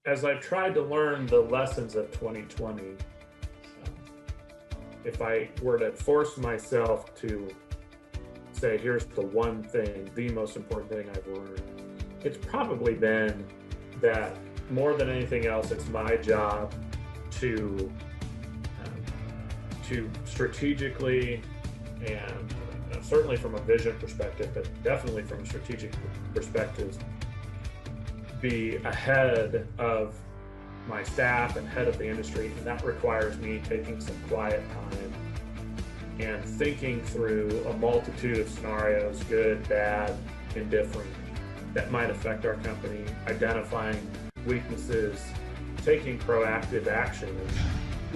as I've tried to learn the lessons of 2020, if I were to force myself to say, here's the one thing, the most important thing I've learned, it's probably been that more than anything else, it's my job to strategically and certainly from a vision perspective, but definitely from a strategic perspective, be ahead of my staff and head of the industry. And that requires me taking some quiet time and thinking through a multitude of scenarios, good, bad, indifferent, that might affect our company, identifying weaknesses, taking proactive action.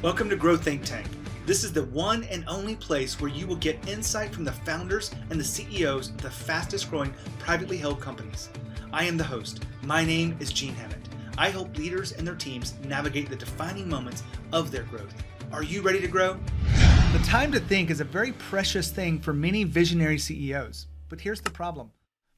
Welcome to Grow Think Tank. This is the one and only place where you will get insight from the founders and the CEOs of the fastest growing privately held companies. I am the host. My name is Gene Hammett. I help leaders and their teams navigate the defining moments of their growth. Are you ready to grow? The time to think is a very precious thing for many visionary CEOs. But here's the problem.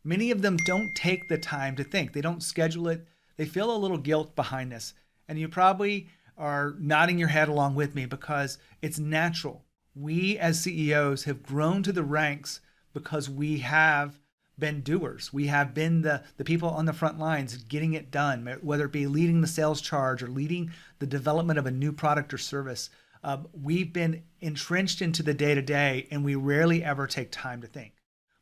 Many of them don't take the time to think. They don't schedule it. They feel a little guilt behind this. And you probably are nodding your head along with me because it's natural. We as CEOs have grown to the ranks because we have been doers. We have been the people on the front lines getting it done, whether it be leading the sales charge or leading the development of a new product or service. We've been entrenched into the day-to-day, and we rarely ever take time to think.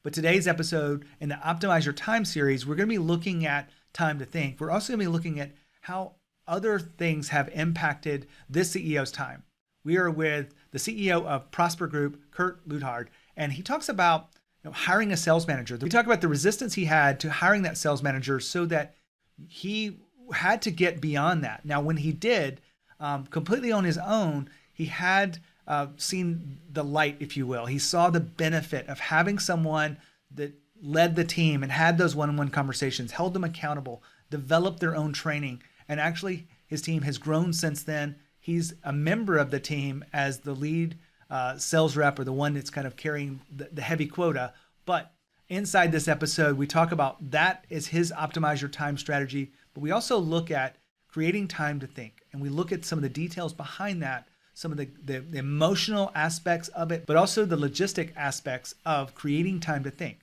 But today's episode in the Optimize Your Time series, we're going to be looking at time to think. We're also going to be looking at how other things have impacted this CEO's time. We are with the CEO of Prosper Group, Kurt Luidhardt, and he talks about hiring a sales manager. We talk about the resistance he had to hiring that sales manager so that he had to get beyond that. Now, when he did, completely on his own, he had seen the light, if you will. He saw the benefit of having someone that led the team and had those one-on-one conversations, held them accountable, developed their own training. And actually, his team has grown since then. He's a member of the team as the lead sales rep, or the one that's kind of carrying the heavy quota. But inside this episode, we talk about that as his optimize your time strategy. But we also look at creating time to think. And we look at some of the details behind that, some of the emotional aspects of it, but also the logistic aspects of creating time to think.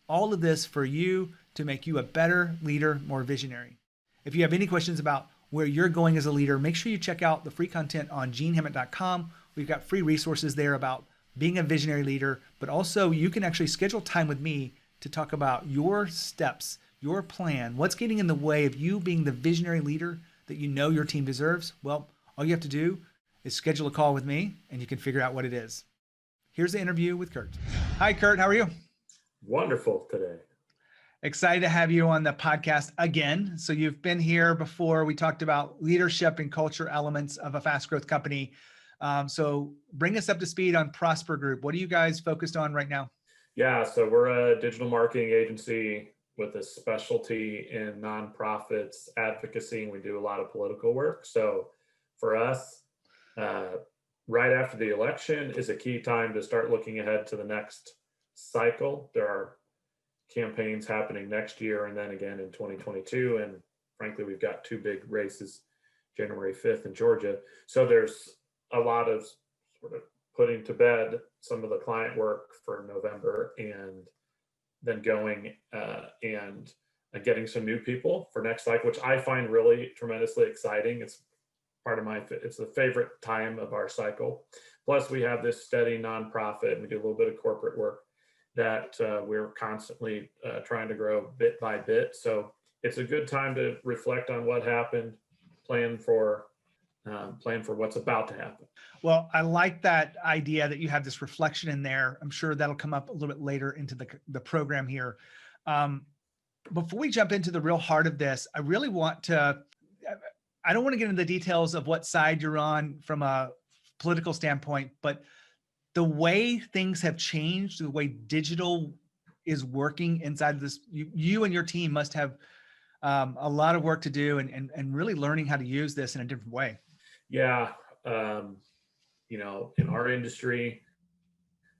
All of this for you to make you a better leader, more visionary. If you have any questions about where you're going as a leader, make sure you check out the free content on genehammett.com. We've got free resources there about being a visionary leader, but also you can actually schedule time with me to talk about your steps, your plan, what's getting in the way of you being the visionary leader that you know your team deserves. Well, all you have to do is schedule a call with me and you can figure out what it is. Here's the interview with Kurt. Hi, Kurt. How are you? Wonderful today. Excited to have you on the podcast again. So you've been here before. We talked about leadership and culture elements of a fast growth company. So bring us up to speed on Prosper Group. What are you guys focused on right now? Yeah, so we're a digital marketing agency with a specialty in nonprofits advocacy, and we do a lot of political work. So for us, right after the election is a key time to start looking ahead to the next cycle. There are campaigns happening next year and then again in 2022. And frankly, we've got two big races, January 5th in Georgia. So there's a lot of sort of putting to bed some of the client work for November and then going and getting some new people for next cycle, which I find really tremendously exciting. It's it's the favorite time of our cycle. Plus we have this steady nonprofit and we do a little bit of corporate work that we're constantly trying to grow bit by bit. So it's a good time to reflect on what happened, plan for what's about to happen. Well, I like that idea that you have this reflection in there. I'm sure that'll come up a little bit later into the program here. Before we jump into the real heart of this, I really want to, I don't want to get into the details of what side you're on from a political standpoint, but the way things have changed, the way digital is working inside of this, you and your team must have a lot of work to do and really learning how to use this in a different way. Yeah. In our industry,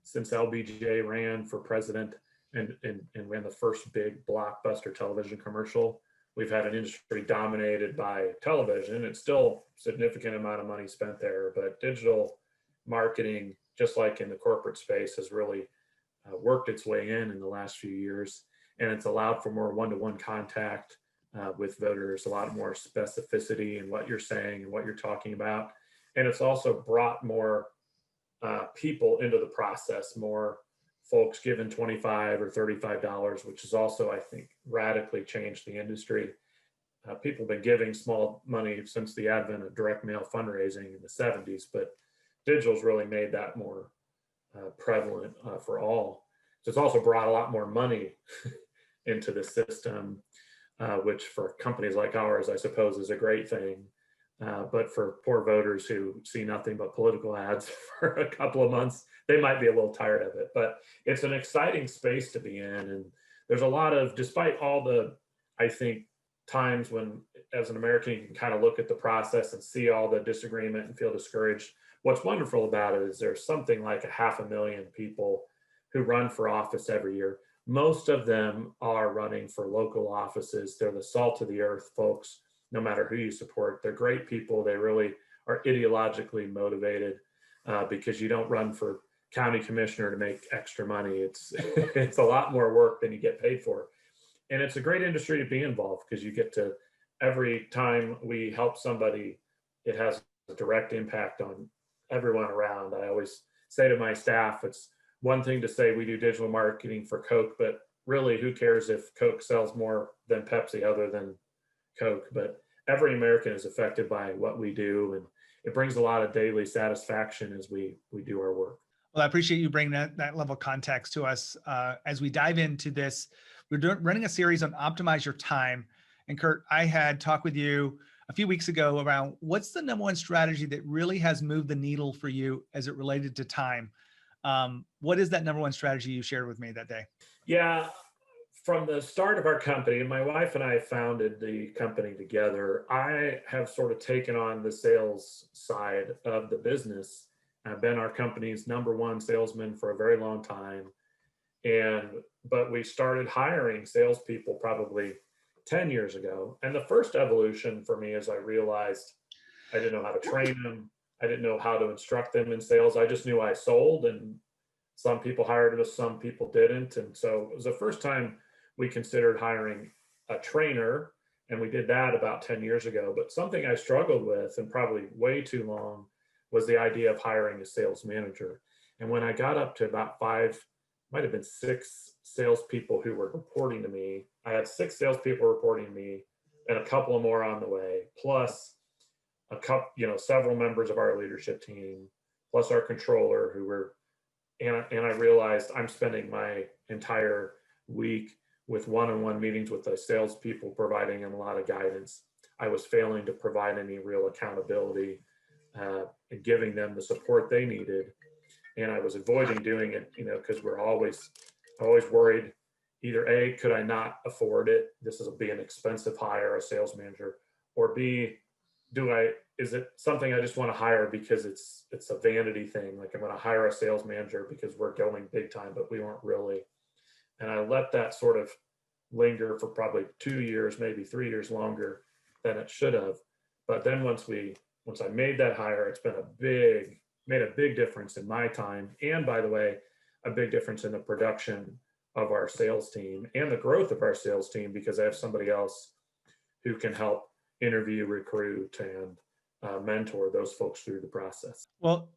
since LBJ ran for president and ran the first big blockbuster television commercial, we've had an industry dominated by television. It's still a significant amount of money spent there, but digital marketing, just like in the corporate space, has really worked its way in the last few years. And it's allowed for more one-to-one contact with voters, a lot more specificity in what you're saying and what you're talking about. And it's also brought more people into the process, more folks given $25 or $35, which has also, I think, radically changed the industry. People have been giving small money since the advent of direct mail fundraising in the 70s, but digital's really made that more prevalent for all. So it's also brought a lot more money into the system, which for companies like ours, I suppose, is a great thing. But for poor voters who see nothing but political ads for a couple of months, they might be a little tired of it. But it's an exciting space to be in. And there's a lot of, despite all the, I think, times when, as an American, you can kind of look at the process and see all the disagreement and feel discouraged. What's wonderful about it is there's something like 500,000 people who run for office every year. Most of them are running for local offices. They're the salt of the earth folks, no matter who you support. They're great people. They really are ideologically motivated because you don't run for county commissioner to make extra money. It's it's a lot more work than you get paid for. And it's a great industry to be involved because you get to, every time we help somebody, it has a direct impact on everyone around. I always say to my staff, it's one thing to say we do digital marketing for Coke, but really who cares if Coke sells more than Pepsi other than Coke? But every American is affected by what we do, and it brings a lot of daily satisfaction as we do our work. Well, I appreciate you bringing that level of context to us. As we dive into this, we're running a series on Optimize Your Time. And Kurt, I had talked with you a few weeks ago around what's the number one strategy that really has moved the needle for you as it related to time. What is that number one strategy you shared with me that day? Yeah, from the start of our company, and my wife and I founded the company together, I have sort of taken on the sales side of the business. I've been our company's number one salesman for a very long time. But we started hiring salespeople probably 10 years ago. And the first evolution for me is I realized I didn't know how to train them. I didn't know how to instruct them in sales. I just knew I sold, and some people hired us, some people didn't. And so it was the first time we considered hiring a trainer, and we did that about 10 years ago. But something I struggled with, and probably way too long, was the idea of hiring a sales manager. And when I got up to about might have been 6 salespeople who were reporting to me, I had 6 salespeople reporting to me and a couple more on the way, plus several members of our leadership team, plus our controller and I realized I'm spending my entire week with one-on-one meetings with the salespeople, providing them a lot of guidance. I was failing to provide any real accountability and giving them the support they needed. And I was avoiding doing it, because we're always worried, either A, could I not afford it? This will be an expensive hire, a sales manager, or B, is it something I just want to hire because it's a vanity thing? Like, I'm going to hire a sales manager because we're going big time, but we weren't really. And I let that sort of linger for probably 2 years, maybe 3 years longer than it should have. But then once I made that hire, it's been made a big difference in my time. And by the way, a big difference in the production of our sales team and the growth of our sales team, because I have somebody else who can help interview, recruit, and mentor those folks through the process. Well,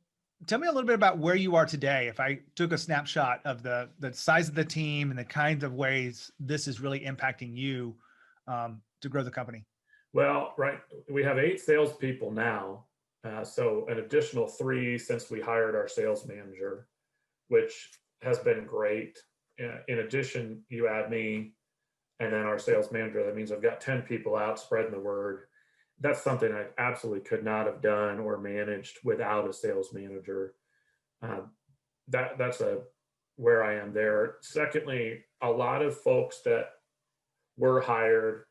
tell me a little bit about where you are today. If I took a snapshot of the size of the team and the kinds of ways this is really impacting you to grow the company. Well, right, we have 8 salespeople now. So an additional 3 since we hired our sales manager, which has been great. In addition, you add me and then our sales manager. That means I've got 10 people out spreading the word. That's something I absolutely could not have done or managed without a sales manager. That's where I am there. Secondly, a lot of folks that were hired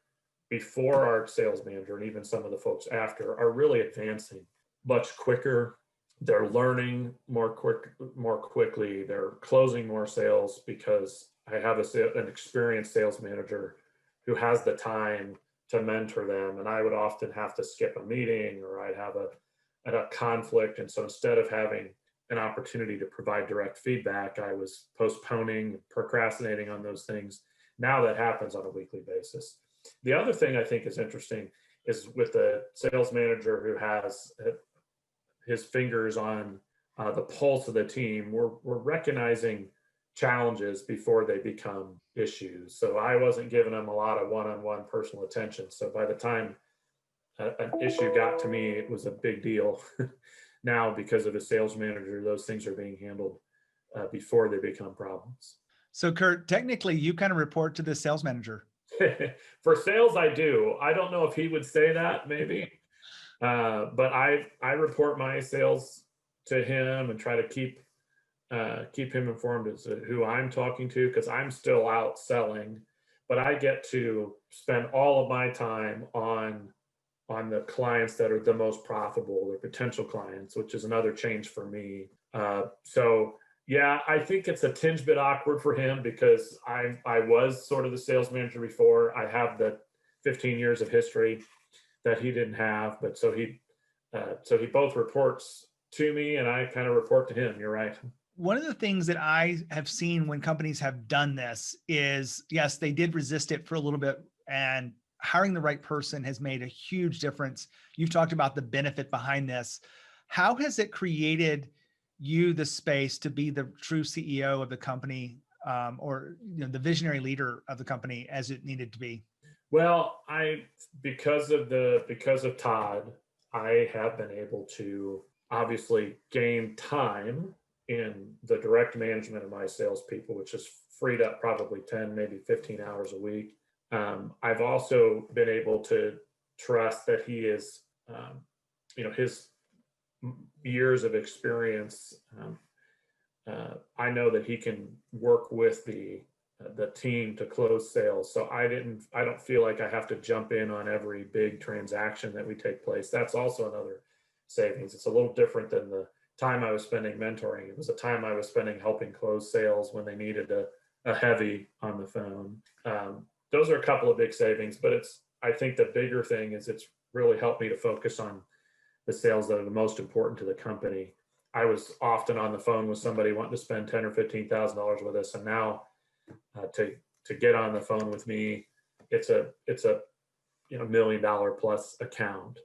before our sales manager, and even some of the folks after, are really advancing much quicker. They're learning more quickly. They're closing more sales because I have an experienced sales manager who has the time to mentor them. And I would often have to skip a meeting, or I'd have a conflict. And so instead of having an opportunity to provide direct feedback, I was postponing, procrastinating on those things. Now that happens on a weekly basis. The other thing I think is interesting is with the sales manager who has his fingers on the pulse of the team, we're recognizing challenges before they become issues. So I wasn't giving them a lot of one-on-one personal attention. So by the time an issue got to me, it was a big deal. Now, because of a sales manager, those things are being handled before they become problems. So Kurt, technically you kind of report to the sales manager. For sales, I do. I don't know if he would say that, maybe, but I report my sales to him and try to keep him informed as to who I'm talking to, because I'm still out selling, but I get to spend all of my time on the clients that are the most profitable, or potential clients, which is another change for me. So yeah, I think it's a tinge bit awkward for him, because I was sort of the sales manager before. I have the 15 years of history that he didn't have, but so he both reports to me and I kind of report to him. You're right. One of the things that I have seen when companies have done this is, yes, they did resist it for a little bit, and hiring the right person has made a huge difference. You've talked about the benefit behind this. How has it created you the space to be the true CEO of the company, or the visionary leader of the company as it needed to be? Well, because of Todd, I have been able to obviously gain time in the direct management of my salespeople, which has freed up probably 10, maybe 15 hours a week. I've also been able to trust that he is, his years of experience. I know that he can work with the team to close sales. So I don't feel like I have to jump in on every big transaction that we take place. That's also another savings. It's a little different than the time I was spending mentoring. It was a time I was spending helping close sales when they needed a heavy on the phone. Those are a couple of big savings, but I think the bigger thing is it's really helped me to focus on the sales that are the most important to the company. I was often on the phone with somebody wanting to spend $10,000 or $15,000 with us, and now to get on the phone with me, it's a $1 million plus account,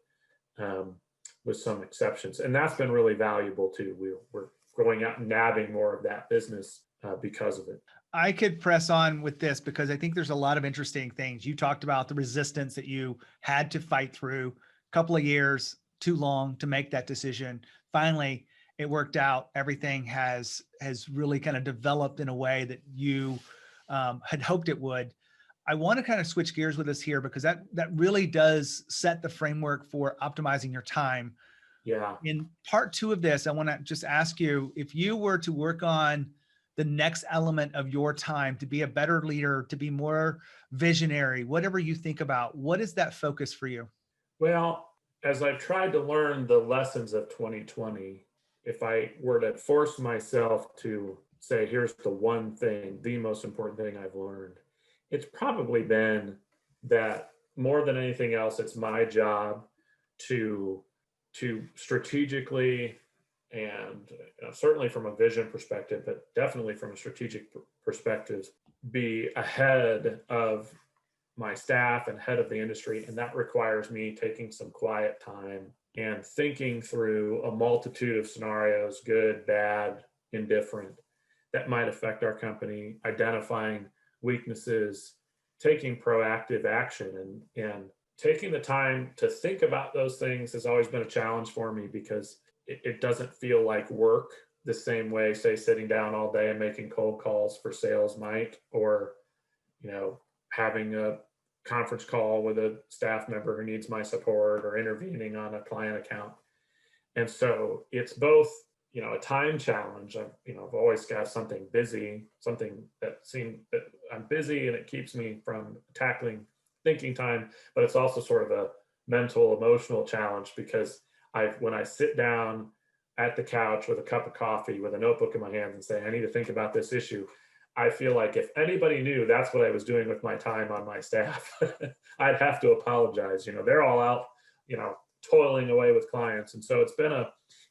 with some exceptions, and that's been really valuable too. We're going out and nabbing more of that business because of it. I could press on with this because I think there's a lot of interesting things. You talked about the resistance that you had to fight through, a couple of years too long to make that decision. Finally, it worked out. Everything has really kind of developed in a way that you had hoped it would. I want to kind of switch gears with us here, because that really does set the framework for optimizing your time. Yeah. In part 2 of this, I want to just ask you, if you were to work on the next element of your time to be a better leader, to be more visionary, whatever you think about, what is that focus for you? Well, as I've tried to learn the lessons of 2020, if I were to force myself to say, here's the one thing, the most important thing I've learned, it's probably been that more than anything else, it's my job to strategically, and certainly from a vision perspective, but definitely from a strategic perspective, be ahead of my staff and head of the industry. And that requires me taking some quiet time and thinking through a multitude of scenarios, good, bad, indifferent, that might affect our company, identifying weaknesses, taking proactive action, and taking the time to think about those things has always been a challenge for me, because it doesn't feel like work the same way, say, sitting down all day and making cold calls for sales might, or, having a conference call with a staff member who needs my support, or intervening on a client account. And so it's both, a time challenge. I've always got something busy, something that I'm busy, and it keeps me from tackling thinking time, but it's also sort of a mental, emotional challenge, because when I sit down at the couch with a cup of coffee with a notebook in my hands and say, I need to think about this issue, I feel like if anybody knew that's what I was doing with my time on my staff, I'd have to apologize. They're all out, toiling away with clients. And so it's been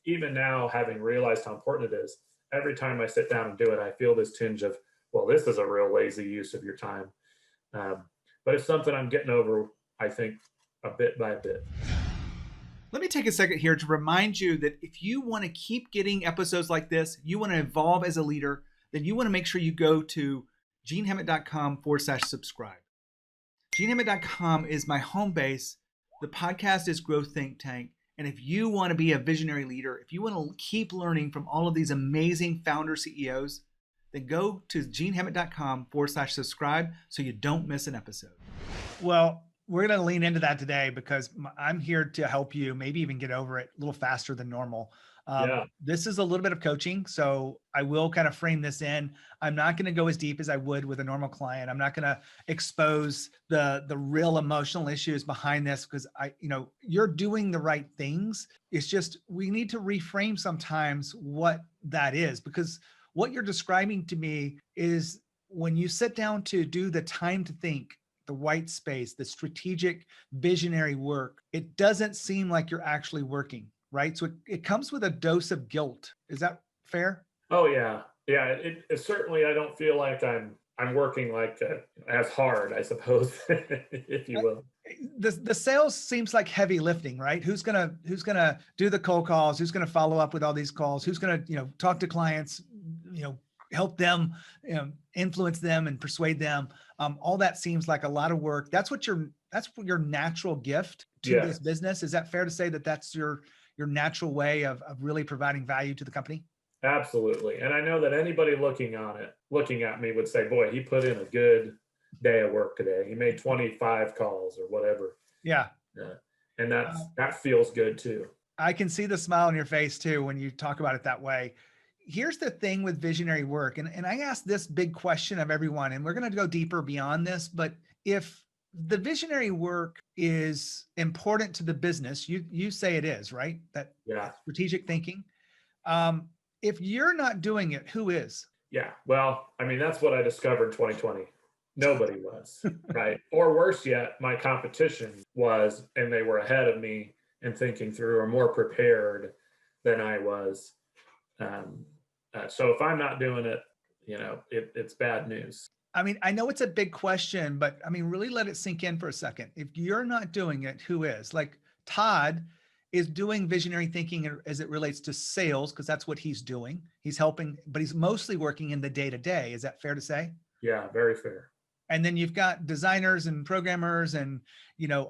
even now having realized how important it is, every time I sit down and do it, I feel this tinge of, well, this is a real lazy use of your time. But it's something I'm getting over, I think, a bit by bit. Let me take a second here to remind you that if you want to keep getting episodes like this, you want to evolve as a leader, then you want to make sure you go to genehammett.com/subscribe. genehammett.com is my home base. The podcast is Growth Think Tank. And if you want to be a visionary leader, if you want to keep learning from all of these amazing founder CEOs, then go to genehammett.com/subscribe so you don't miss an episode. Well, we're going to lean into that today because I'm here to help you maybe even get over it a little faster than normal. This is a little bit of coaching, so I will kind of frame this in. I'm not going to go as deep as I would with a normal client. I'm not going to expose the real emotional issues behind this because you're doing the right things. It's just we need to reframe sometimes what that is, because what you're describing to me is when you sit down to do the time to think, the white space, the strategic visionary work, it doesn't seem like you're actually working, right? So it comes with a dose of guilt. Is that fair? Oh yeah. Yeah. It certainly, I don't feel like I'm working like as hard, I suppose, if you will. The sales seems like heavy lifting, right? Who's gonna do the cold calls? Who's gonna follow up with all these calls? Who's gonna, talk to clients, help them, influence them and persuade them. All that seems like a lot of work. That's your natural gift to this business. Is that fair to say that that's your natural way of really providing value to the company? Absolutely. And I know that anybody looking at me would say, boy, he put in a good day of work today. He made 25 calls or whatever. Yeah. And that feels good too. I can see the smile on your face too when you talk about it that way. Here's the thing with visionary work. And I ask this big question of everyone, and we're going to go deeper beyond this, but if the visionary work is important to the business, you say it is, right? That strategic thinking. If you're not doing it, who is? Yeah. Well, that's what I discovered in 2020. Nobody was, right? Or worse yet, my competition was, and they were ahead of me in thinking through or more prepared than I was. So if I'm not doing it, it's bad news. I know it's a big question, but really let it sink in for a second. If you're not doing it, who is? Like Todd is doing visionary thinking as it relates to sales, because that's what he's doing. He's helping, but he's mostly working in the day-to-day. Is that fair to say? Yeah, very fair. And then you've got designers and programmers and,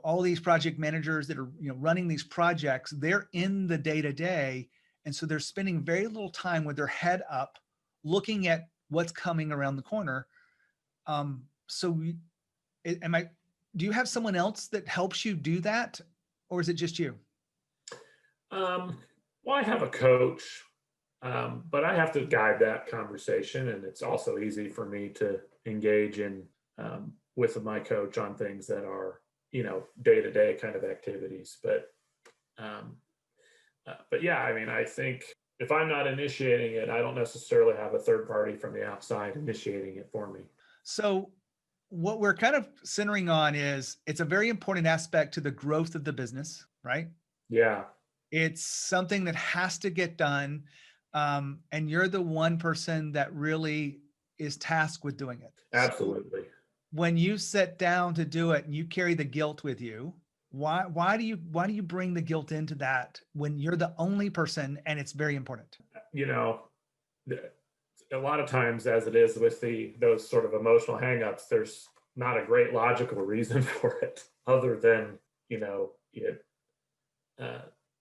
all these project managers that are, running these projects. They're in the day-to-day. And so they're spending very little time with their head up, looking at what's coming around the corner. Do you have someone else that helps you do that? Or is it just you? Well, I have a coach, but I have to guide that conversation. And it's also easy for me to engage in with my coach on things that are, day-to-day kind of activities. But yeah, I think if I'm not initiating it, I don't necessarily have a third party from the outside initiating it for me. So what we're kind of centering on is it's a very important aspect to the growth of the business, right? Yeah. It's something that has to get done. And you're the one person that really is tasked with doing it. Absolutely. So when you sit down to do it and you carry the guilt with you, why do you bring the guilt into that when you're the only person and it's very important? A lot of times, as it is with those sort of emotional hangups, there's not a great logical reason for it other than,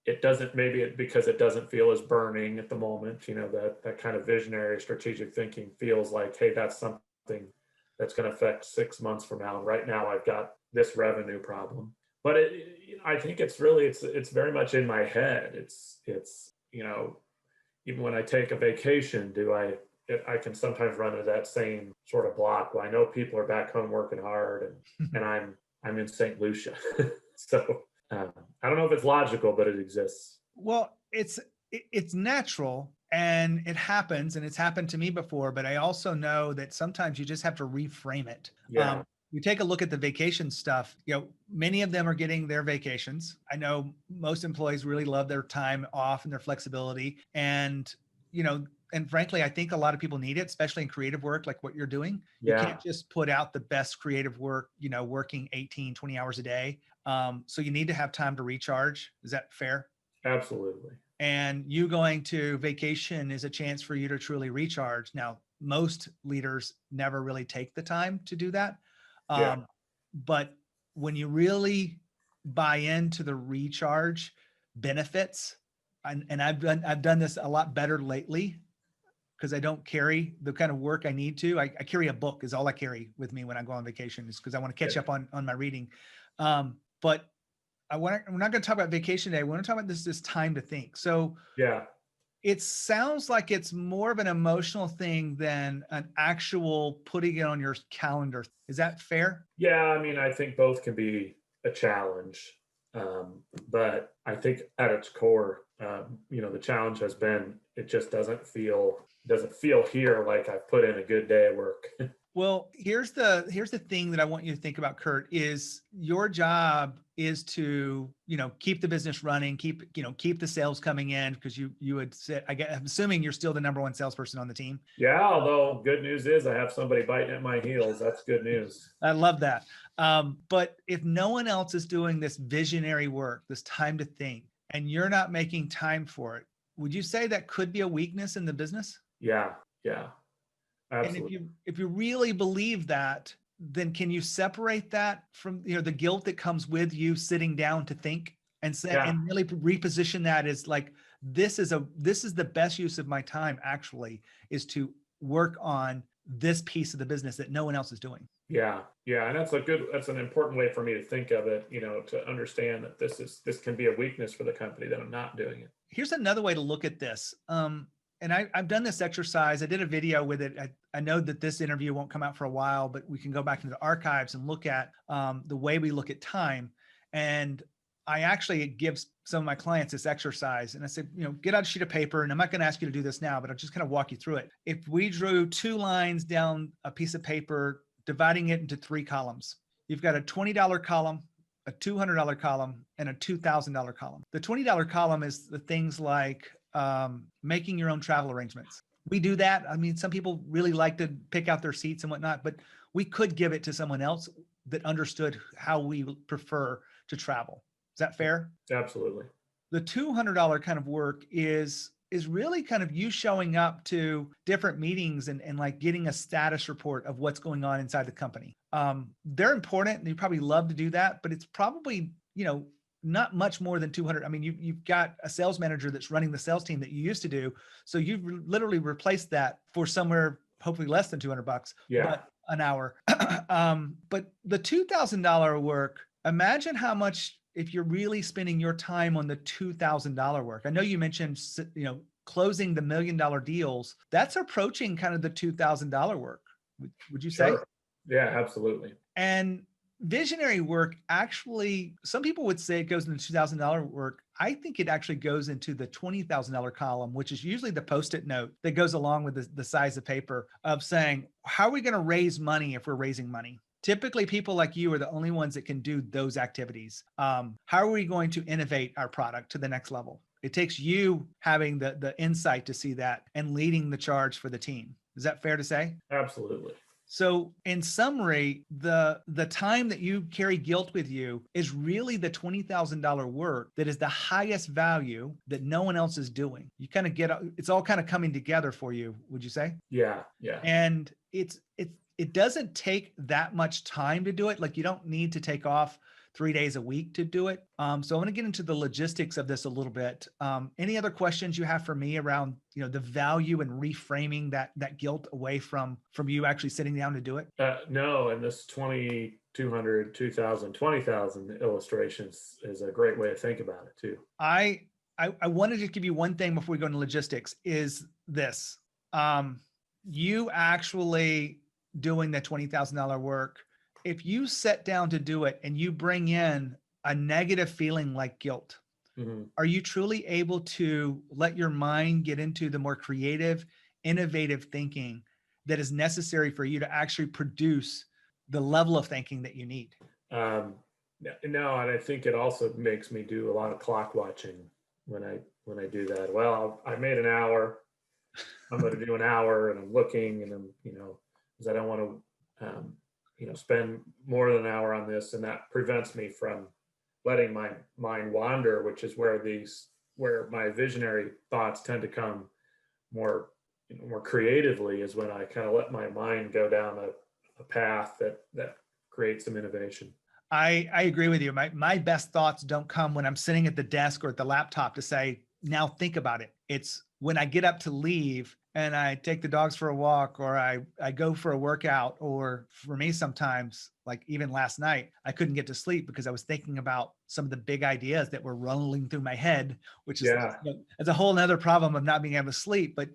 it doesn't, because it doesn't feel as burning at the moment, that kind of visionary strategic thinking feels like, hey, that's something that's going to affect 6 months from now. And right now I've got this revenue problem. But I think it's very much in my head. It's even when I take a vacation, I can sometimes run into that same sort of block. Well, I know people are back home working hard, and I'm in St. Lucia. So I don't know if it's logical, but it exists. Well, it's natural. And it happens, and it's happened to me before, but I also know that sometimes you just have to reframe it. Yeah. You take a look at the vacation stuff, many of them are getting their vacations. I know most employees really love their time off and their flexibility. And, and frankly, I think a lot of people need it, especially in creative work, like what you're doing. You Yeah. can't just put out the best creative work, working 18, 20 hours a day. So you need to have time to recharge. Is that fair? Absolutely. And you going to vacation is a chance for you to truly recharge. Now, most leaders never really take the time to do that. Yeah. But when you really buy into the recharge benefits, and I've done this a lot better lately because I don't carry the kind of work I need to. I carry a book is all I carry with me when I go on vacation, is because I want to catch up on my reading. But we're not going to talk about vacation day. We want to talk about this time to think. So yeah, it sounds like it's more of an emotional thing than an actual putting it on your calendar. Is that fair? Yeah, I mean, I think both can be a challenge, but I think at its core, the challenge has been it just doesn't feel here like I've put in a good day of work. Well, here's the thing that I want you to think about, Kurt, is your job is to, keep the business running, keep the sales coming in, because you would say, I'm assuming you're still the number one salesperson on the team. Yeah, although good news is I have somebody biting at my heels. That's good news. I love that. But if no one else is doing this visionary work, this time to think, and you're not making time for it, would you say that could be a weakness in the business? Yeah. Absolutely. And if you really believe that, then can you separate that from the guilt that comes with you sitting down to think and say and really reposition that as like this is the best use of my time, actually, is to work on this piece of the business that no one else is doing. Yeah, and that's an important way for me to think of it, to understand that this can be a weakness for the company that I'm not doing it. Here's another way to look at this. And I've done this exercise. I did a video with it. I know that this interview won't come out for a while, but we can go back into the archives and look at the way we look at time. And I actually give some of my clients this exercise, and I said, get out a sheet of paper, and I'm not going to ask you to do this now, but I'll just kind of walk you through it. If we drew 2 lines down a piece of paper, dividing it into 3 columns, you've got a $20 column, a $200 column, and a $2,000 column. The $20 column is the things like making your own travel arrangements. We do that. I mean, some people really like to pick out their seats and whatnot, but we could give it to someone else that understood how we prefer to travel. Is that fair? Absolutely. The $200 kind of work is really kind of you showing up to different meetings and like getting a status report of what's going on inside the company. They're important, and you probably love to do that, but it's probably, not much more than 200. I mean, you've got a sales manager that's running the sales team that you used to do. So you've literally replaced that for somewhere hopefully less than $200 but an hour. But the $2,000 work, imagine how much, if you're really spending your time on the $2,000 work. I know you mentioned, closing the $1 million deals. That's approaching kind of the $2,000 work. Would you say? Sure. Yeah, absolutely. And visionary work, actually, some people would say it goes into $2,000 work. I think it actually goes into the $20,000 column, which is usually the Post-it note that goes along with the size of paper of saying, how are we going to raise money if we're raising money? Typically, people like you are the only ones that can do those activities. How are we going to innovate our product to the next level? It takes you having the insight to see that and leading the charge for the team. Is that fair to say? Absolutely. So in summary, the time that you carry guilt with you is really the $20,000 work that is the highest value that no one else is doing. You kind of it's all kind of coming together for you, would you say? Yeah. And it doesn't take that much time to do it. Like, you don't need to take off 3 days a week to do it. So I want to get into the logistics of this a little bit. Any other questions you have for me around, the value and reframing that guilt away from you actually sitting down to do it? No, and this 2,200, 2,000, 20,000 illustrations is a great way to think about it too. I wanted to give you one thing before we go into logistics, is this. You actually doing the $20,000 work, if you sit down to do it and you bring in a negative feeling like guilt, Mhm. Are you truly able to let your mind get into the more creative, innovative thinking that is necessary for you to actually produce the level of thinking that you need? Um, no, and I think it also makes me do a lot of clock watching when I do that. Well, I made an hour. I'm going to do an hour, and I'm looking, and I'm because I don't want to spend more than an hour on this, and that prevents me from letting my mind wander, which is where my visionary thoughts tend to come more more creatively, is when I kind of let my mind go down a path that creates some innovation. I agree with you. My best thoughts don't come when I'm sitting at the desk or at the laptop to say, now think about it. It's when I get up to leave and I take the dogs for a walk, or I go for a workout, or for me sometimes, like even last night, I couldn't get to sleep because I was thinking about some of the big ideas that were rolling through my head, which is, Yeah, it's a whole nother problem of not being able to sleep. But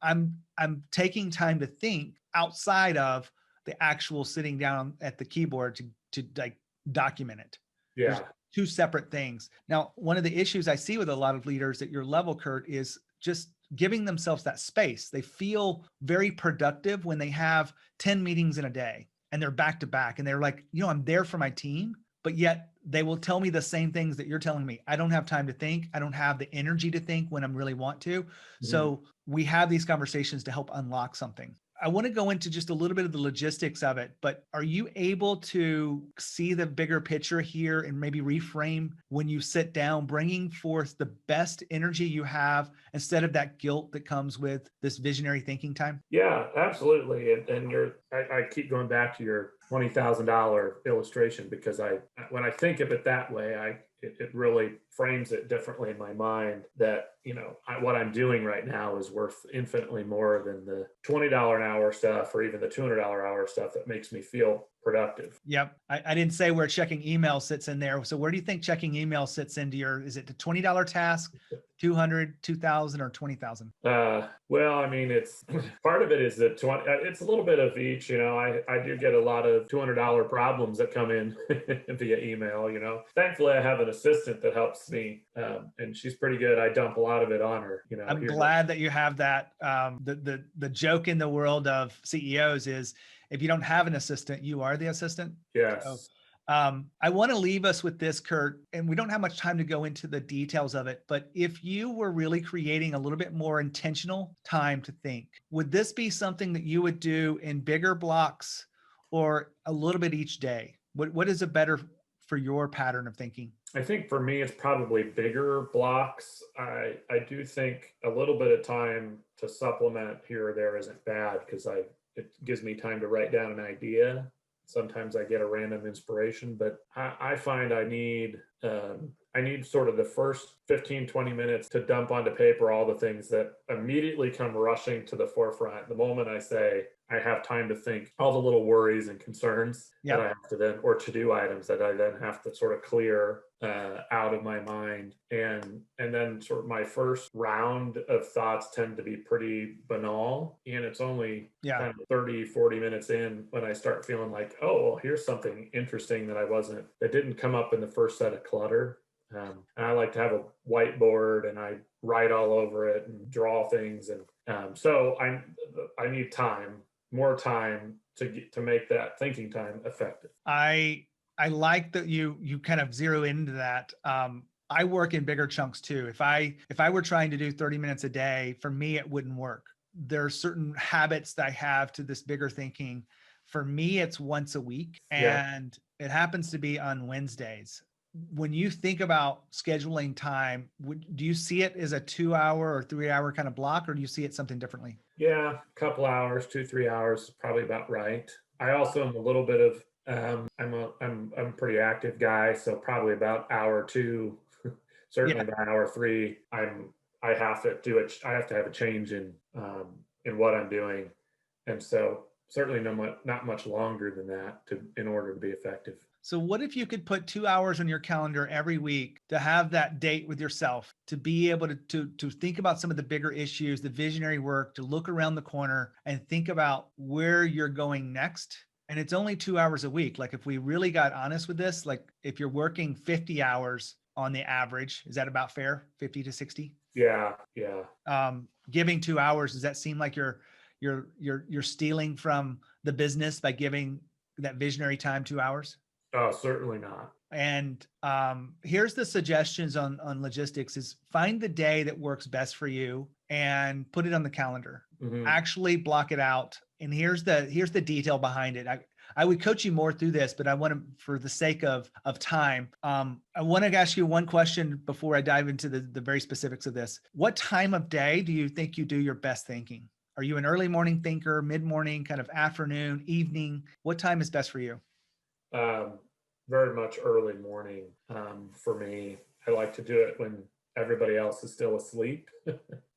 I'm taking time to think outside of the actual sitting down at the keyboard to like document it. There's yeah, two separate things. Now, one of the issues I see with a lot of leaders at your level, Kurt, is just giving themselves that space. They feel very productive when they have 10 meetings in a day and they're back to back and they're like, I'm there for my team, but yet they will tell me the same things that you're telling me. I don't have time to think. I don't have the energy to think when I'm really want to. mhm, So we have these conversations to help unlock something. I want to go into just a little bit of the logistics of it, but are you able to see the bigger picture here and maybe reframe when you sit down, bringing forth the best energy you have instead of that guilt that comes with this visionary thinking time? yeah, absolutely. And I keep going back to your $20,000 illustration, because when I think of it that way, it really frames it differently in my mind, that what I'm doing right now is worth infinitely more than the $20 an hour stuff, or even the $200 hour stuff that makes me feel productive. Yep. I didn't say where checking email sits in there. So where do you think checking email sits into is it the $20 task, 200, 2,000, or 20,000? Well, I mean, it's part of it is that it's a little bit of each. I do get a lot of $200 problems that come in via email. Thankfully, I have an assistant that helps me, and she's pretty good. I dump a lot of it on her. I'm Here. glad that you have that. The joke in the world of CEOs is if you don't have an assistant, you are the assistant. So Yes. I want to leave us with this, Kurt, and we don't have much time to go into the details of it, but if you were really creating a little bit more intentional time to think, would this be something that you would do in bigger blocks or a little bit each day? What is it better for your pattern of thinking? I think for me, it's probably bigger blocks. I do think a little bit of time to supplement here or there isn't bad, because it gives me time to write down an idea. Sometimes I get a random inspiration, but I find I need sort of the first 15-20 minutes to dump onto paper all the things that immediately come rushing to the forefront. The moment I say I have time to think, all the little worries and concerns that I Yep. have to then, or to-do items that I then have to sort of clear out of my mind. And then sort of my first round of thoughts tend to be pretty banal. And it's only Yeah. kind of 30-40 minutes in when I start feeling like, oh, well, here's something interesting that didn't come up in the first set of clutter. And I like to have a whiteboard, and I write all over it and draw things. And so I need more time to make that thinking time effective. I like that you kind of zero into that. I work in bigger chunks too. If I were trying to do 30 minutes a day, for me it wouldn't work. There are certain habits that I have to this bigger thinking. For me, it's once a week, Yeah. and it happens to be on Wednesdays. When you think about scheduling time, do you see it as a 2 hour or 3 hour kind of block, or do you see it something differently? Yeah, a couple hours, 2-3 hours is probably about right. I also am a little bit of I'm a pretty active guy, so probably about hour two, Yeah. certainly by hour three, I have to do it. I have to have a change in what I'm doing, and so certainly not much longer than that in order to be effective. So what if you could put 2 hours on your calendar every week to have that date with yourself, to be able to think about some of the bigger issues, the visionary work, to look around the corner and think about where you're going next? And it's only 2 hours a week. Like if we really got honest with this, like if you're working 50 hours on the average. Is that about fair? 50 to 60? Yeah. Giving 2 hours, does that seem like you're stealing from the business by giving that visionary time 2 hours? Oh, certainly not. And here's the suggestions on logistics: is find the day that works best for you and put it on the calendar. Mm-hmm. Actually block it out. And here's the detail behind it. I would coach you more through this, but I want to, for the sake of time, I want to ask you one question before I dive into the very specifics of this. What time of day do you think you do your best thinking? Are you an early morning thinker, mid-morning, kind of afternoon, evening? What time is best for you? Very much early morning for me. I like to do it when everybody else is still asleep.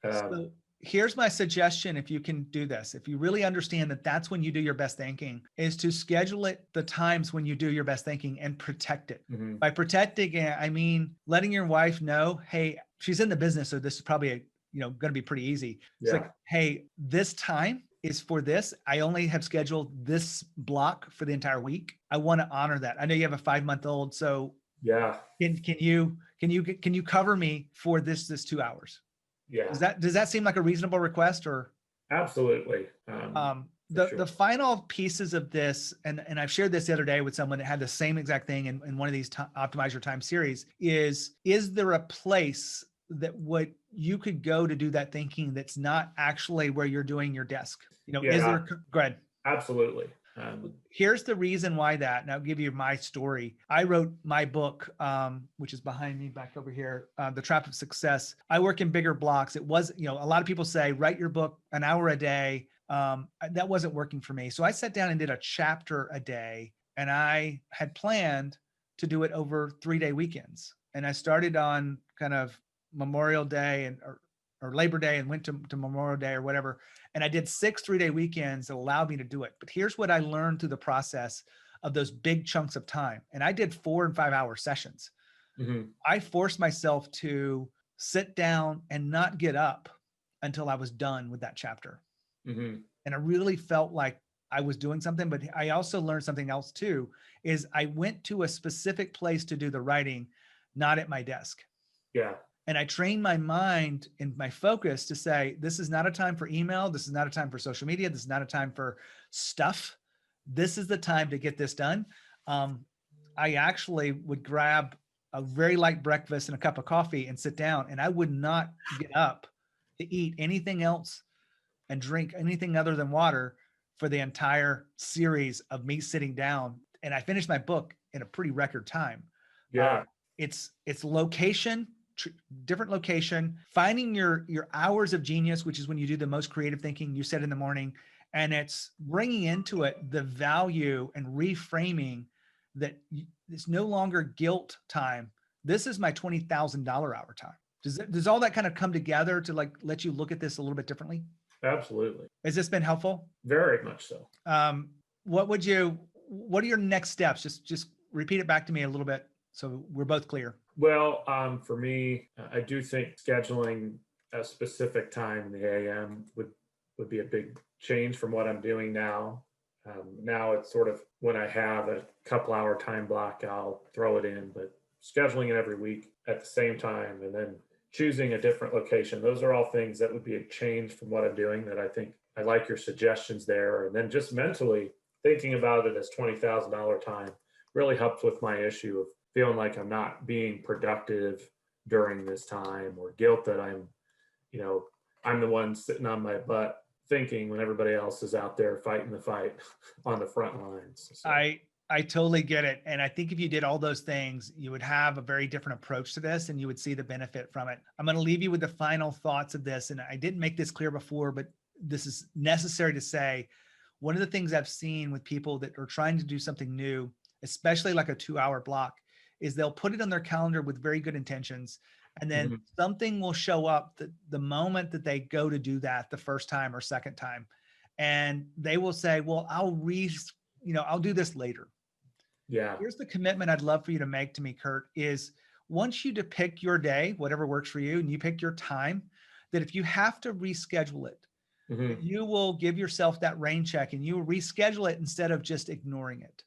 So here's my suggestion. If you can do this, if you really understand that that's when you do your best thinking, is to schedule it the times when you do your best thinking and protect it. Mm-hmm. By protecting it, I mean letting your wife know, hey, she's in the business, so this is probably going to be pretty easy. It's like, hey, this time is for this. I only have scheduled this block for the entire week. I want to honor that. I know you have a 5-month-old, so yeah. Can you cover me for this 2 hours? Yeah. Does that seem like a reasonable request? Or absolutely. The final pieces of this, and I've shared this the other day with someone that had the same exact thing in one of these Optimize Your Time series, is there a place that you could go to do that thinking that's not actually where you're doing your desk? Is there? Go ahead. Absolutely. Here's the reason why that, and I'll give you my story. I wrote my book, which is behind me back over here, The Trap of Success. I work in bigger blocks. It was, a lot of people say, write your book an hour a day. That wasn't working for me. So I sat down and did a chapter a day, and I had planned to do it over 3-day weekends. And I started on kind of Memorial Day or Labor Day and went to Memorial Day or whatever. And I did 6 3-day weekends that allowed me to do it. But here's what I learned through the process of those big chunks of time. And I did 4 and 5 hour sessions. Mm-hmm. I forced myself to sit down and not get up until I was done with that chapter. Mm-hmm. And I really felt like I was doing something, but I also learned something else too, is I went to a specific place to do the writing, not at my desk. Yeah. And I trained my mind and my focus to say, this is not a time for email. This is not a time for social media. This is not a time for stuff. This is the time to get this done. I actually would grab a very light breakfast and a cup of coffee and sit down, and I would not get up to eat anything else and drink anything other than water for the entire series of me sitting down. And I finished my book in a pretty record time. Yeah. It's location, different location, finding your hours of genius, which is when you do the most creative thinking, you said in the morning, and it's bringing into it the value and reframing that it's no longer guilt time. This is my $20,000 hour time. Does all that kind of come together to like let you look at this a little bit differently? Absolutely. Has this been helpful? Very much so. What are your next steps? Just repeat it back to me a little bit so we're both clear. Well, for me, I do think scheduling a specific time in the AM would be a big change from what I'm doing now. Now it's sort of when I have a couple hour time block, I'll throw it in, but scheduling it every week at the same time and then choosing a different location. Those are all things that would be a change from what I'm doing that I think I like your suggestions there. And then just mentally thinking about it as $20,000 time really helps with my issue of feeling like I'm not being productive during this time, or guilt that I'm the one sitting on my butt thinking when everybody else is out there fighting the fight on the front lines. So. I totally get it. And I think if you did all those things, you would have a very different approach to this and you would see the benefit from it. I'm going to leave you with the final thoughts of this. And I didn't make this clear before, but this is necessary to say. One of the things I've seen with people that are trying to do something new, especially like a 2-hour block, is they'll put it on their calendar with very good intentions. And then something will show up the moment that they go to do that the first time or second time. And they will say, well, I'll do this later. Yeah. Here's the commitment I'd love for you to make to me, Kurt, is once you depict your day, whatever works for you, and you pick your time, that if you have to reschedule it, you will give yourself that rain check and you will reschedule it instead of just ignoring it.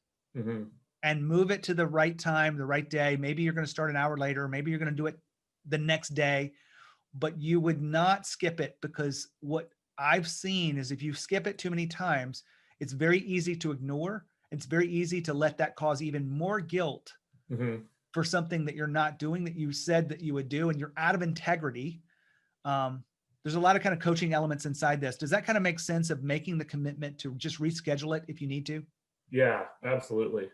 and move it to the right time, the right day. Maybe you're going to start an hour later, maybe you're going to do it the next day, but you would not skip it, because what I've seen is if you skip it too many times, it's very easy to ignore. It's very easy to let that cause even more guilt for something that you're not doing, that you said that you would do, and you're out of integrity. There's a lot of kind of coaching elements inside this. Does that kind of make sense of making the commitment to just reschedule it if you need to? Yeah, absolutely.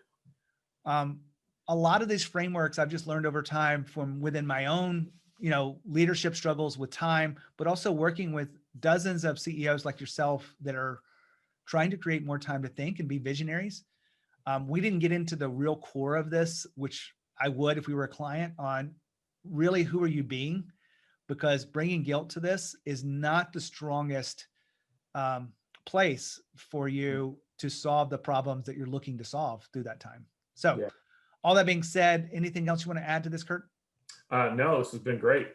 A lot of these frameworks I've just learned over time from within my own, leadership struggles with time, but also working with dozens of CEOs like yourself that are trying to create more time to think and be visionaries. We didn't get into the real core of this, which I would if we were a client, on really who are you being, because bringing guilt to this is not the strongest place for you to solve the problems that you're looking to solve through that time. So all that being said, anything else you want to add to this, Kurt? No, this has been great.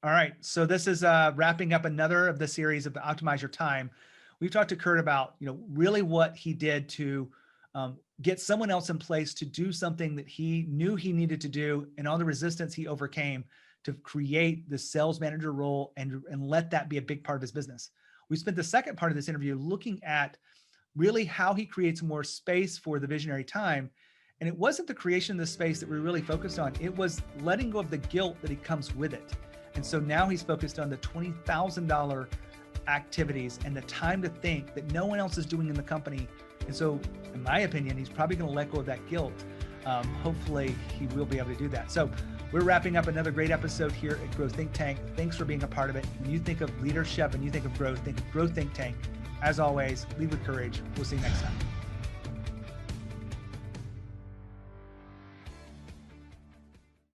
All right. So this is wrapping up another of the series of the Optimize Your Time. We've talked to Kurt about, really what he did to get someone else in place to do something that he knew he needed to do, and all the resistance he overcame to create the sales manager role and let that be a big part of his business. We spent the second part of this interview looking at really how he creates more space for the visionary time. And it wasn't the creation of the space that we really focused on. It was letting go of the guilt that comes with it. And so now he's focused on the $20,000 activities and the time to think that no one else is doing in the company. And so, in my opinion, he's probably going to let go of that guilt. Hopefully, he will be able to do that. So we're wrapping up another great episode here at Grow Think Tank. Thanks for being a part of it. When you think of leadership and you think of growth, think of Grow Think Tank. As always, lead with courage. We'll see you next time.